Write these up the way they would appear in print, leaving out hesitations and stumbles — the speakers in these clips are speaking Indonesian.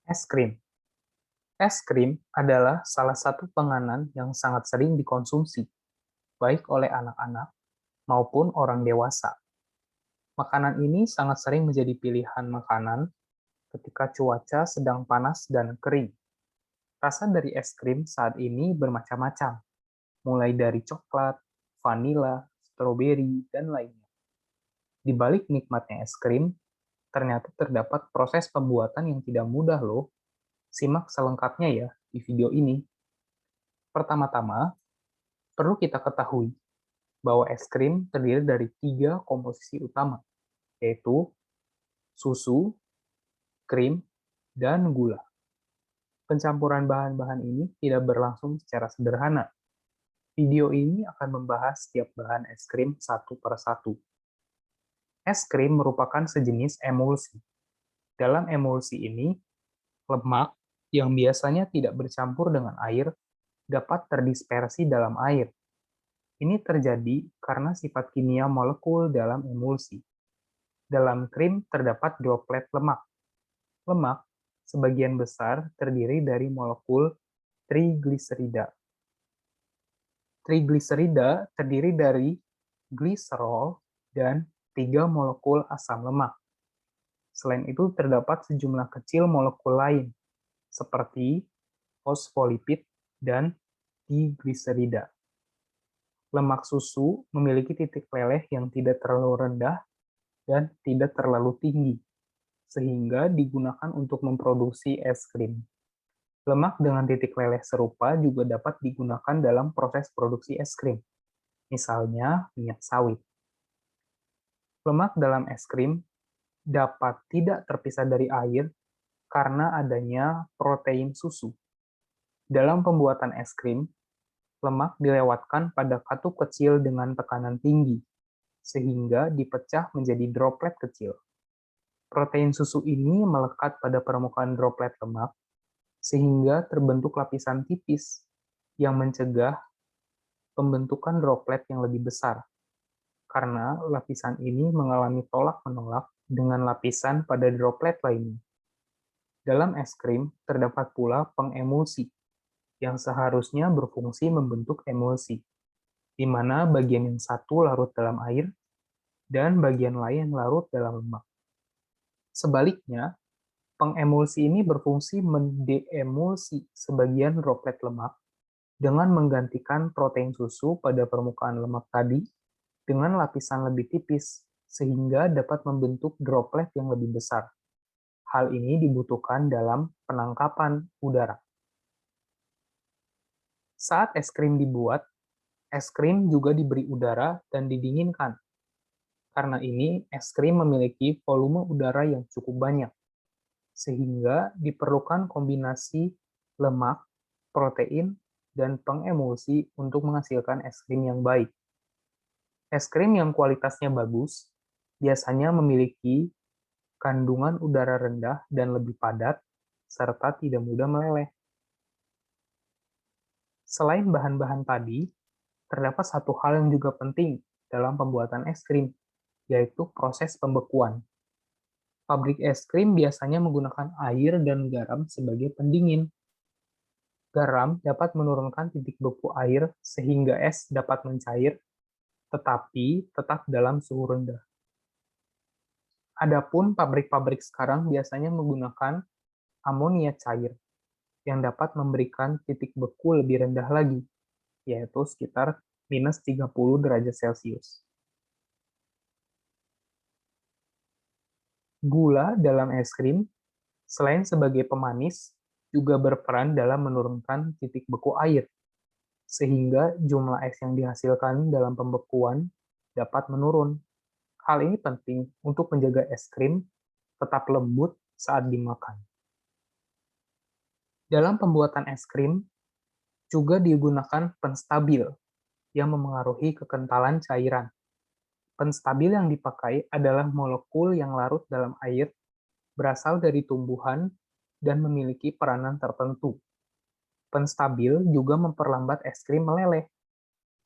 Es krim. Es krim adalah salah satu penganan yang sangat sering dikonsumsi, baik oleh anak-anak maupun orang dewasa. Makanan ini sangat sering menjadi pilihan makanan ketika cuaca sedang panas dan kering. Rasa dari es krim saat ini bermacam-macam, mulai dari coklat, vanila, stroberi, dan lainnya. Di balik nikmatnya es krim, ternyata terdapat proses pembuatan yang tidak mudah loh. Simak selengkapnya ya di video ini. Pertama-tama, perlu kita ketahui bahwa es krim terdiri dari 3 komposisi utama, yaitu susu, krim, dan gula. Pencampuran bahan-bahan ini tidak berlangsung secara sederhana. Video ini akan membahas setiap bahan es krim satu per satu. Es krim merupakan sejenis emulsi. Dalam emulsi ini, lemak yang biasanya tidak bercampur dengan air dapat terdispersi dalam air. Ini terjadi karena sifat kimia molekul dalam emulsi. Dalam krim terdapat droplet lemak. Lemak sebagian besar terdiri dari molekul trigliserida. Trigliserida terdiri dari gliserol dan 3 molekul asam lemak. Selain itu terdapat sejumlah kecil molekul lain, seperti fosfolipid dan digliserida. Lemak susu memiliki titik leleh yang tidak terlalu rendah dan tidak terlalu tinggi, sehingga digunakan untuk memproduksi es krim. Lemak dengan titik leleh serupa juga dapat digunakan dalam proses produksi es krim, misalnya minyak sawit. Lemak dalam es krim dapat tidak terpisah dari air karena adanya protein susu. Dalam pembuatan es krim, lemak dilewatkan pada katup kecil dengan tekanan tinggi, sehingga dipecah menjadi droplet kecil. Protein susu ini melekat pada permukaan droplet lemak, sehingga terbentuk lapisan tipis yang mencegah pembentukan droplet yang lebih besar, karena lapisan ini mengalami tolak-menolak dengan lapisan pada droplet lainnya. Dalam es krim, terdapat pula pengemulsi, yang seharusnya berfungsi membentuk emulsi, di mana bagian yang satu larut dalam air dan bagian lain larut dalam lemak. Sebaliknya, pengemulsi ini berfungsi mendeemulsi sebagian droplet lemak dengan menggantikan protein susu pada permukaan lemak tadi dengan lapisan lebih tipis, sehingga dapat membentuk droplet yang lebih besar. Hal ini dibutuhkan dalam penangkapan udara. Saat es krim dibuat, es krim juga diberi udara dan didinginkan. Karena ini, es krim memiliki volume udara yang cukup banyak, sehingga diperlukan kombinasi lemak, protein, dan pengemulsi untuk menghasilkan es krim yang baik. Es krim yang kualitasnya bagus biasanya memiliki kandungan udara rendah dan lebih padat, serta tidak mudah meleleh. Selain bahan-bahan tadi, terdapat satu hal yang juga penting dalam pembuatan es krim, yaitu proses pembekuan. Pabrik es krim biasanya menggunakan air dan garam sebagai pendingin. Garam dapat menurunkan titik beku air sehingga es dapat mencair, tetapi tetap dalam suhu rendah. Adapun pabrik-pabrik sekarang biasanya menggunakan amonia cair yang dapat memberikan titik beku lebih rendah lagi, yaitu sekitar minus 30 derajat Celcius. Gula dalam es krim, selain sebagai pemanis, juga berperan dalam menurunkan titik beku air, sehingga jumlah es yang dihasilkan dalam pembekuan dapat menurun. Hal ini penting untuk menjaga es krim tetap lembut saat dimakan. Dalam pembuatan es krim, juga digunakan penstabil yang memengaruhi kekentalan cairan. Penstabil yang dipakai adalah molekul yang larut dalam air, berasal dari tumbuhan, dan memiliki peranan tertentu. Penstabil juga memperlambat es krim meleleh.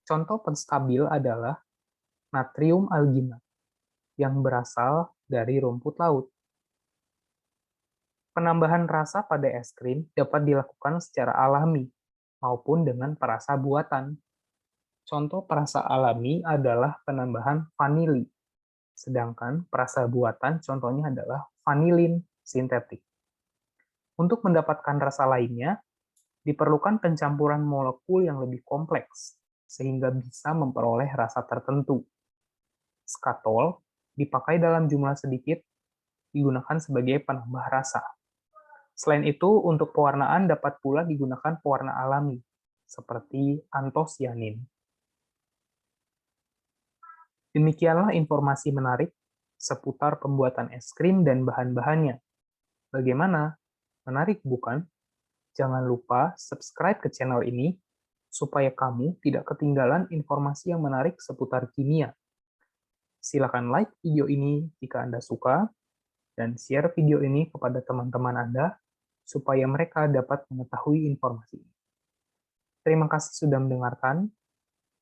Contoh penstabil adalah natrium alginat yang berasal dari rumput laut. Penambahan rasa pada es krim dapat dilakukan secara alami maupun dengan perasa buatan. Contoh perasa alami adalah penambahan vanili, sedangkan perasa buatan contohnya adalah vanilin sintetik. Untuk mendapatkan rasa lainnya, diperlukan pencampuran molekul yang lebih kompleks, sehingga bisa memperoleh rasa tertentu. Skatol dipakai dalam jumlah sedikit, digunakan sebagai penambah rasa. Selain itu, untuk pewarnaan dapat pula digunakan pewarna alami, seperti antosianin. Demikianlah informasi menarik seputar pembuatan es krim dan bahan-bahannya. Bagaimana? Menarik bukan? Jangan lupa subscribe ke channel ini supaya kamu tidak ketinggalan informasi yang menarik seputar kimia. Silakan like video ini jika Anda suka, dan share video ini kepada teman-teman Anda supaya mereka dapat mengetahui informasi ini. Terima kasih sudah mendengarkan,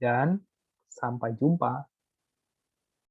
dan sampai jumpa.